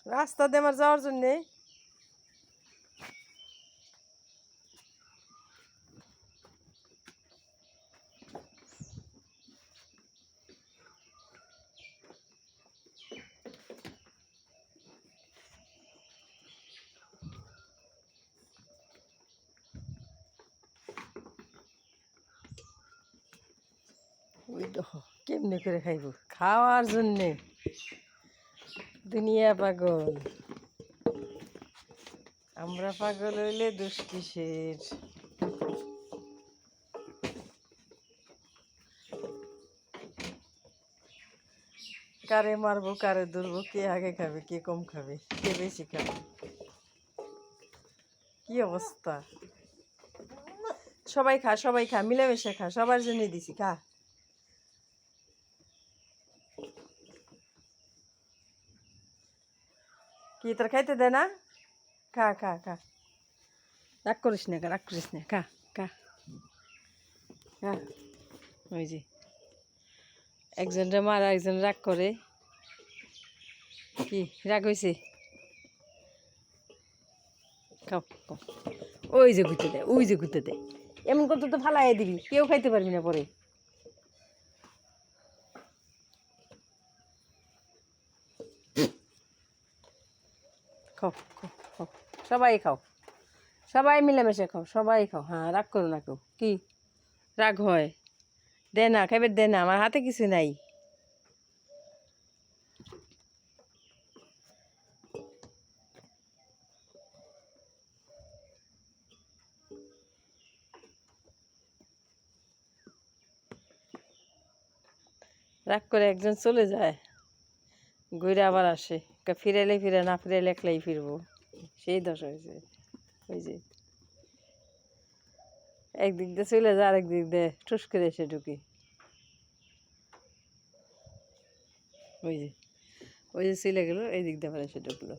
রাস্তা দিয়ে আমার যাওয়ার জন্যে ওই দেখো কেমনে করে খাইব খাওয়ার জন্যে দুনিয়া পাগল আমরা পাগল হইলে দোষ কিসের কারে মারবো কারে ধরবো কে আগে খাবে কে কম খাবে কে বেশি খাবে কি অবস্থা সবাই খা মিলেমিশে খা সবার জন্য দিছি খা কি তোর খাইতে দে না খা খা খা রাগ করিস না খা খা খা ওই যে একজনটা মারা একজন রাগ করে কি রাগ হয়েছে খাও খাও ওই যে ঘুরতে দে এমন করতে তো ফালাই দিবি কেউ খাইতে পারবি না পরে খাও খাও খাও সবাই মিলেমিশে খাও সবাই খাও হ্যাঁ রাগ করো না কেউ কি রাগ হয় দে না খাইবে দে না আমার হাতে কিছু নাই রাগ করে একজন চলে যায় ঘুরে আবার আসে ফিরাইলে ফিরে না ফিরাইলে একলাই ফিরবো সেই দশা হয়েছে ওই যে একদিক দিয়ে চলে যায় আরেক দিক দিয়ে ঠুস করে এসে ঢুকি ওই যে চলে গেলো এই দিক দিয়ে আবার এসে ঢুকলো